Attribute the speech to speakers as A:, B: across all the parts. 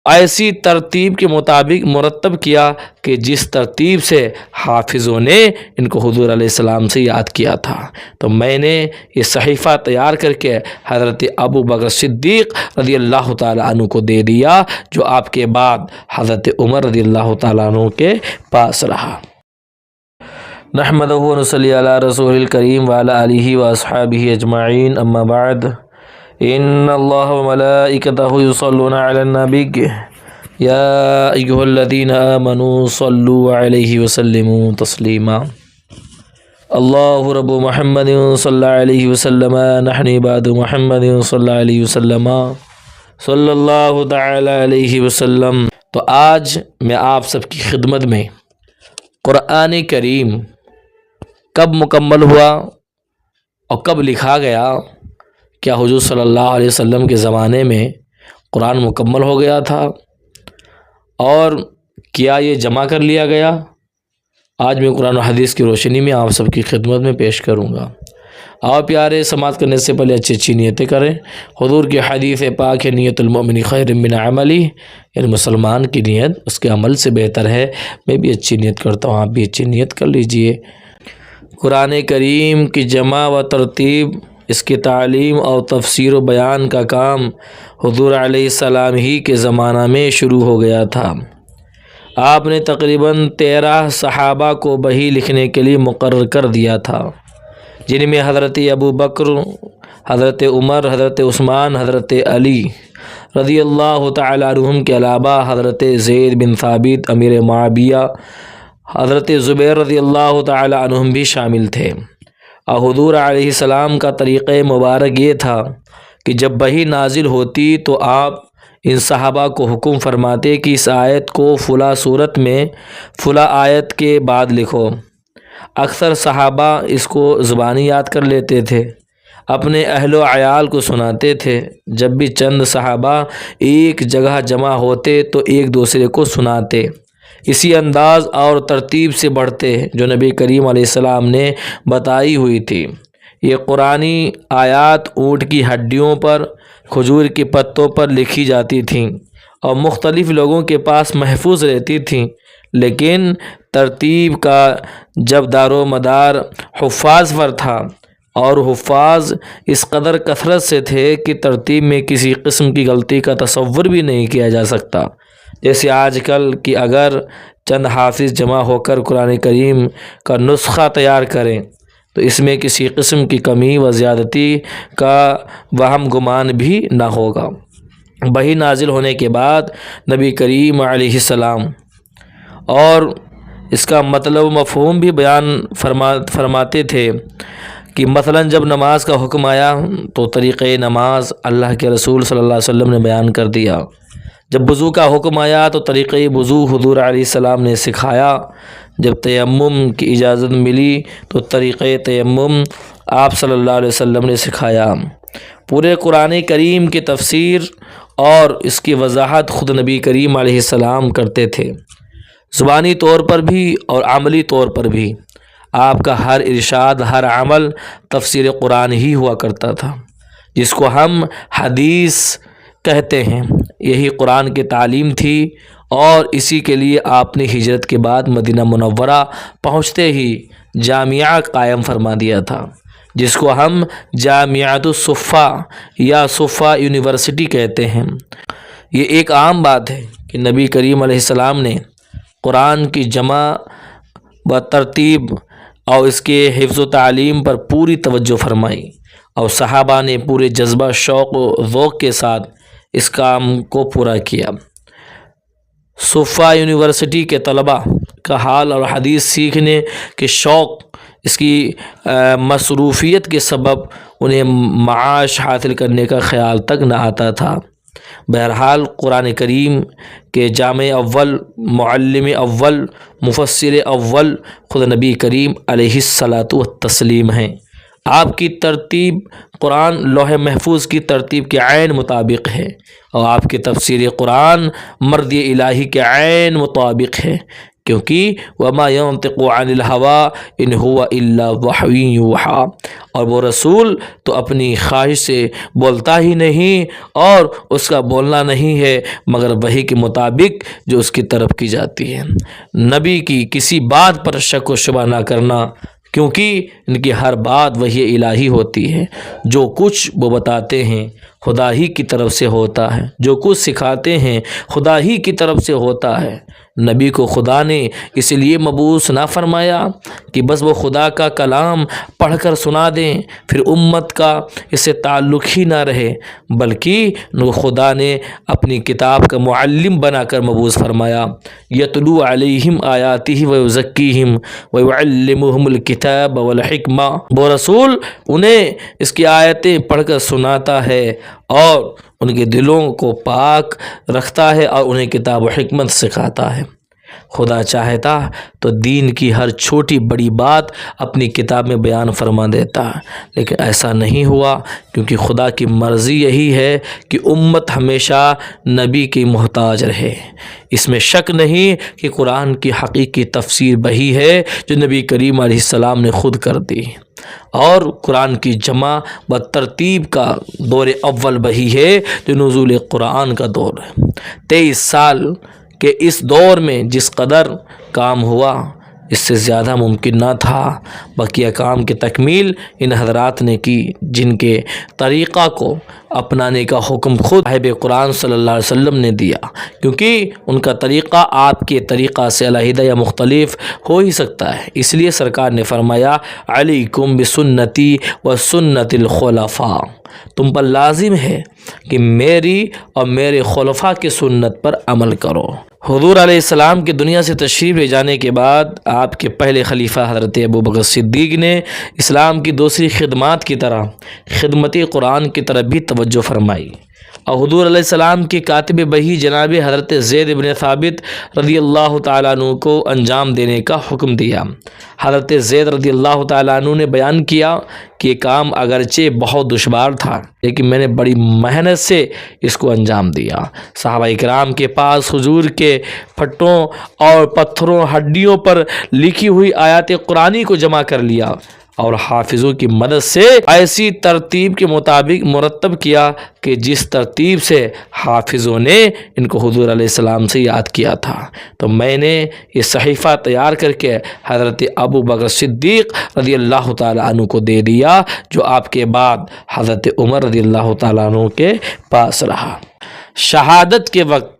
A: ایسی ترتیب کے مطابق مرتب کیا کہ جس ترتیب سے حافظوں نے ان کو حضور علیہ السلام سے یاد کیا تھا۔ تو میں نے یہ صحیفہ تیار کر کے حضرت ابو بکر صدیق رضی اللہ تعالیٰ عنہ کو دے دیا، جو آپ کے بعد حضرت عمر رضی اللہ تعالیٰ عنہ کے پاس رہا۔ نحمدہ و نصلی علی رسول الکریم وعلی آلہ واصحابہ اجمعین، اما بعد، ان اللہ وملائکتہ یصلون علی النبی یا ایھا الذین آمنوا صلوا علیہ وسلموا تسلیما۔ اللہ رب محمد صلی اللہ علیہ وسلم، نحن عباد محمد صلی اللہ علیہ وسلم، صلی اللہ تعالی علیہ وسلم۔ تو آج میں آپ سب کی خدمت میں قرآن کریم کب مکمل ہوا اور کب لکھا گیا، کیا حضور صلی اللہ علیہ وسلم کے زمانے میں قرآن مکمل ہو گیا تھا اور کیا یہ جمع کر لیا گیا، آج میں قرآن و حدیث کی روشنی میں آپ سب کی خدمت میں پیش کروں گا۔ اور پیارے، سماعت کرنے سے پہلے اچھی نیتیں کریں۔ حضور کی حدیث پاک ہے، نیت المؤمن خیر من عملی، یعنی مسلمان کی نیت اس کے عمل سے بہتر ہے۔ میں بھی اچھی نیت کرتا ہوں، آپ بھی اچھی نیت کر لیجئے۔ قرآن کریم کی جمع و ترتیب، اس کی تعلیم اور تفسیر و بیان کا کام حضور علیہ السلام ہی کے زمانہ میں شروع ہو گیا تھا۔ آپ نے تقریباً 13 صحابہ کو وحی لکھنے کے لیے مقرر کر دیا تھا، جن میں حضرت ابو بکر، حضرت عمر، حضرت عثمان، حضرت علی رضی اللہ تعالی عنہم کے علاوہ حضرت زید بن ثابت امیر معاویہ، حضرت زبیر رضی اللہ تعالی عنہم بھی شامل تھے۔ اور حضور علیہ السلام کا طریقہ مبارک یہ تھا کہ جب وحی نازل ہوتی تو آپ ان صحابہ کو حکم فرماتے کہ اس آیت کو فلاں صورت میں فلاں آیت کے بعد لکھو۔ اکثر صحابہ اس کو زبانی یاد کر لیتے تھے، اپنے اہل و عیال کو سناتے تھے۔ جب بھی چند صحابہ ایک جگہ جمع ہوتے تو ایک دوسرے کو سناتے، اسی انداز اور ترتیب سے بڑھتے جو نبی کریم علیہ السلام نے بتائی ہوئی تھی۔ یہ قرآنی آیات اونٹ کی ہڈیوں پر، کھجور کے پتوں پر لکھی جاتی تھیں اور مختلف لوگوں کے پاس محفوظ رہتی تھیں، لیکن ترتیب کا جب دار و مدار حفاظ پر تھا، اور حفاظ اس قدر کثرت سے تھے کہ ترتیب میں کسی قسم کی غلطی کا تصور بھی نہیں کیا جا سکتا۔ جیسے آج کل کہ اگر چند حافظ جمع ہو کر قرآن کریم کا نسخہ تیار کریں تو اس میں کسی قسم کی کمی و زیادتی کا وہم گمان بھی نہ ہوگا۔ وحی نازل ہونے کے بعد نبی کریم علیہ السلام اور اس کا مطلب و مفہوم بھی بیان فرماتے تھے کہ مثلا جب نماز کا حکم آیا تو طریقۂ نماز اللہ کے رسول صلی اللہ علیہ وسلم نے بیان کر دیا۔ جب وضو کا حکم آیا تو طریقۂ وضو حضور علیہ السلام نے سکھایا۔ جب تیمم کی اجازت ملی تو طریقۂ تیمم آپ صلی اللہ علیہ وسلم نے سکھایا۔ پورے قرآن کریم کی تفسیر اور اس کی وضاحت خود نبی کریم علیہ السلام کرتے تھے، زبانی طور پر بھی اور عملی طور پر بھی۔ آپ کا ہر ارشاد، ہر عمل تفسیر قرآن ہی ہوا کرتا تھا، جس کو ہم حدیث کہتے ہیں۔ یہی قرآن کی تعلیم تھی، اور اسی کے لیے آپ نے ہجرت کے بعد مدینہ منورہ پہنچتے ہی جامعہ قائم فرما دیا تھا، جس کو ہم جامعۃ الصفہ یا صفہ یونیورسٹی کہتے ہیں۔ یہ ایک عام بات ہے کہ نبی کریم علیہ السلام نے قرآن کی جمع و ترتیب اور اس کے حفظ و تعلیم پر پوری توجہ فرمائی، اور صحابہ نے پورے جذبہ، شوق و ذوق کے ساتھ اس کام کو پورا کیا۔ صفہ یونیورسٹی کے طلباء کا حال اور حدیث سیکھنے کے شوق، اس کی مصروفیت کے سبب انہیں معاش حاصل کرنے کا خیال تک نہ آتا تھا۔ بہرحال قرآن کریم کے جامع اول، معلم اول، مفسر اول خود نبی کریم علیہ الصلاۃ والتسلیم ہیں۔ آپ کی ترتیب قرآن لوح محفوظ کی ترتیب کے عین مطابق ہے، اور آپ کی تفسیر قرآن مرضی الہی کے عین مطابق ہے کیونکہ وما ينطق عن الهوى ان هو الا وحی یوحی، اور وہ رسول تو اپنی خواہش سے بولتا ہی نہیں، اور اس کا بولنا نہیں ہے مگر وحی کے مطابق جو اس کی طرف کی جاتی ہے۔ نبی کی کسی بات پر شک و شبہ نہ کرنا، کیونکہ ان کی ہر بات وحی الہی ہوتی ہے۔ جو کچھ وہ بتاتے ہیں خدا ہی کی طرف سے ہوتا ہے، جو کچھ سکھاتے ہیں خدا ہی کی طرف سے ہوتا ہے۔ نبی کو خدا نے اس لیے مبعوث نہ فرمایا کہ بس وہ خدا کا کلام پڑھ کر سنا دیں پھر امت کا اس سے تعلق ہی نہ رہے، بلکہ خدا نے اپنی کتاب کا معلم بنا کر مبعوث فرمایا۔ یتلو علیہم آیاتہ ویزکیہم ویعلمہم الکتاب والحکمہ، وہ رسول انہیں اس کی آیتیں پڑھ کر سناتا ہے اور ان کے دلوں کو پاک رکھتا ہے اور انہیں کتاب و حکمت سکھاتا ہے۔ خدا چاہتا تو دین کی ہر چھوٹی بڑی بات اپنی کتاب میں بیان فرما دیتا، لیکن ایسا نہیں ہوا، کیونکہ خدا کی مرضی یہی ہے کہ امت ہمیشہ نبی کی محتاج رہے۔ اس میں شک نہیں کہ قرآن کی حقیقی تفسیر وہی ہے جو نبی کریم علیہ السلام نے خود کر دی، اور قرآن کی جمع و ترتیب کا دور اول وہی ہے جو نزول قرآن کا دور ہے۔ 23 سال کہ اس دور میں جس قدر کام ہوا اس سے زیادہ ممکن نہ تھا۔ بقیہ کام کی تکمیل ان حضرات نے کی، جن کے طریقہ کو اپنانے کا حکم خود صاحب قرآن صلی اللہ علیہ وسلم نے دیا، کیونکہ ان کا طریقہ آپ کے طریقہ سے علیحدہ یا مختلف ہو ہی سکتا ہے۔ اس لیے سرکار نے فرمایا علیکم بسنتی و سنت الخلفاء، تم پر لازم ہے کہ میری اور میرے خلفاء کی سنت پر عمل کرو۔ حضور علیہ السلام کی دنیا سے تشریف لے جانے کے بعد آپ کے پہلے خلیفہ حضرت ابوبکر صدیق نے اسلام کی دوسری خدمات کی طرح خدمت قرآن کی طرف بھی توجہ فرمائی، اور حضور علیہ السلام کے کاتب وحی جناب حضرت زید بن ثابت رضی اللہ تعالیٰ عنہ کو انجام دینے کا حکم دیا۔ حضرت زید رضی اللہ تعالیٰ عنہ نے بیان کیا کہ یہ کام اگرچہ بہت دشوار تھا، لیکن میں نے بڑی محنت سے اس کو انجام دیا۔ صحابہ کرام کے پاس حضور کے پھٹوں اور پتھروں ہڈیوں پر لکھی ہوئی آیات قرآنی کو جمع کر لیا اور حافظوں کی مدد سے ایسی ترتیب کے مطابق مرتب کیا کہ جس ترتیب سے حافظوں نے ان کو حضور علیہ السلام سے یاد کیا تھا۔ تو میں نے یہ صحیفہ تیار کر کے حضرت ابوبکر صدیق رضی اللہ تعالیٰ عنہ کو دے دیا، جو آپ کے بعد حضرت عمر رضی اللہ تعالیٰ عنہ کے پاس رہا۔ شہادت کے وقت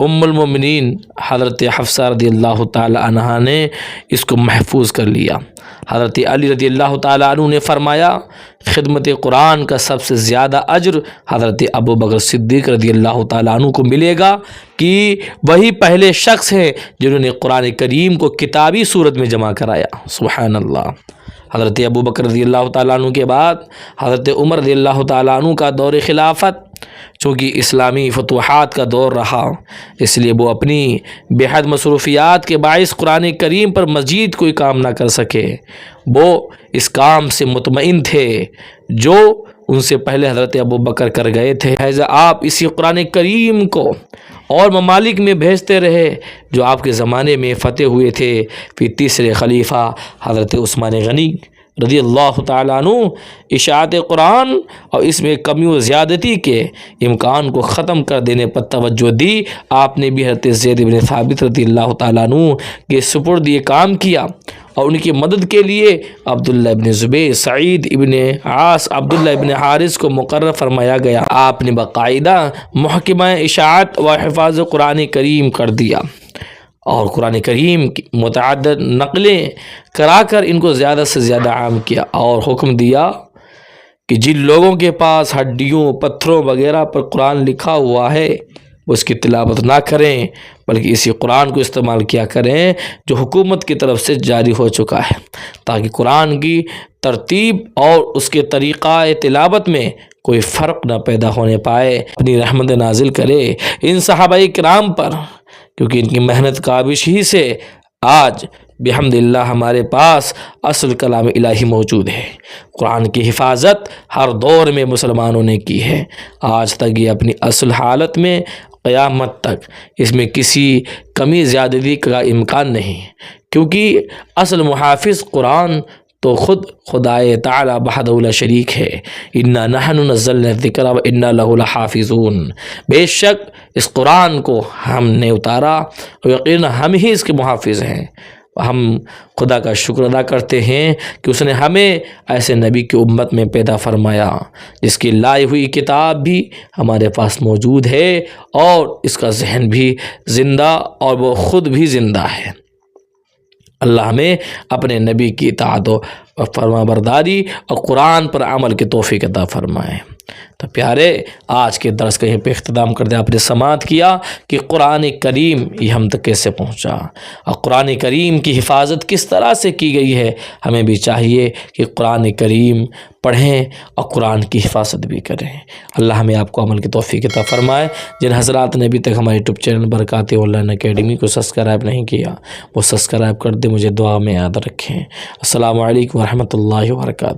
A: ام المومنین حضرت حفصہ رضی اللہ تعالیٰ عنہ نے اس کو محفوظ کر لیا۔ حضرت علی رضی اللہ تعالیٰ عنہ نے فرمایا خدمت قرآن کا سب سے زیادہ اجر حضرت ابوبکر صدیق رضی اللہ تعالیٰ عنہ کو ملے گا، کہ وہی پہلے شخص ہیں جنہوں نے قرآن کریم کو کتابی صورت میں جمع کرایا۔ سبحان اللہ۔ حضرت ابوبکر رضی اللہ تعالیٰ عنہ کے بعد حضرت عمر رضی اللہ تعالیٰ عنہ کا دور خلافت، چونکہ اسلامی فتوحات کا دور رہا، اس لیے وہ اپنی بے حد مصروفیات کے باعث قرآن کریم پر مزید کوئی کام نہ کر سکے۔ وہ اس کام سے مطمئن تھے جو ان سے پہلے حضرت ابوبکر کر گئے تھے، لہذا آپ اسی قرآن کریم کو اور ممالک میں بھیجتے رہے جو آپ کے زمانے میں فتح ہوئے تھے۔ پھر تیسرے خلیفہ حضرت عثمان غنی رضی اللہ تعالیٰ عنہ اشاعت قرآن اور اس میں کمی و زیادتی کے امکان کو ختم کر دینے پر توجہ دی۔ آپ نے بھی حضرت زید بن ثابت رضی اللہ تعالیٰ عنہ کے سپرد یہ کام کیا، اور ان کی مدد کے لیے عبداللہ ابن زبیر، سعید ابن عاص، عبداللہ ابن حارث کو مقرر فرمایا گیا۔ آپ نے باقاعدہ محکمہ اشاعت و حفاظ قرآن کریم کر دیا، اور قرآن کریم کی متعدد نقلیں کرا کر ان کو زیادہ سے زیادہ عام کیا، اور حکم دیا کہ جن لوگوں کے پاس ہڈیوں پتھروں وغیرہ پر قرآن لکھا ہوا ہے وہ اس کی تلاوت نہ کریں، بلکہ اسی قرآن کو استعمال کیا کریں جو حکومت کی طرف سے جاری ہو چکا ہے، تاکہ قرآن کی ترتیب اور اس کے طریقہ تلاوت میں کوئی فرق نہ پیدا ہونے پائے۔ اپنی رحمت نازل کرے ان صحابہ کرام پر، کیونکہ ان کی محنت کاوش ہی سے آج بحمد اللہ ہمارے پاس اصل کلام الہی موجود ہے۔ قرآن کی حفاظت ہر دور میں مسلمانوں نے کی ہے، آج تک یہ اپنی اصل حالت میں قیامت تک اس میں کسی کمی زیادتی کا امکان نہیں، کیونکہ اصل محافظ قرآن تو خود خدائے تعالی وحدہ لا شریک ہے۔ انا نحن نزلنا الذکر و انا لہ لحافظون، بے شک اس قرآن کو ہم نے اتارا اور یقیناً ہم ہی اس کے محافظ ہیں۔ ہم خدا کا شکر ادا کرتے ہیں کہ اس نے ہمیں ایسے نبی کی امت میں پیدا فرمایا جس کی لائی ہوئی کتاب بھی ہمارے پاس موجود ہے اور اس کا ذہن بھی زندہ اور وہ خود بھی زندہ ہے۔ اللہ ہمیں اپنے نبی کی اطاعت و فرما برداری اور قرآن پر عمل کی توفیق عطا فرمائے۔ تو پیارے، آج کے درس کا یہیں پہ اختتام کر دیں۔ آپ نے سماعت کیا کہ قرآن کریم یہ ہم تک کیسے پہنچا اور قرآن کریم کی حفاظت کس طرح سے کی گئی ہے۔ ہمیں بھی چاہیے کہ قرآن کریم پڑھیں اور قرآن کی حفاظت بھی کریں۔ اللہ ہمیں آپ کو عمل کی توفیق عطا فرمائے۔ جن حضرات نے ابھی تک ہمارے یوٹیوب چینل برکات آن لائن اکیڈمی کو سبسکرائب نہیں کیا وہ سبسکرائب کر دیں، مجھے دعا میں یاد رکھیں۔ السلام علیکم ورحمۃ اللہ وبرکاتہ۔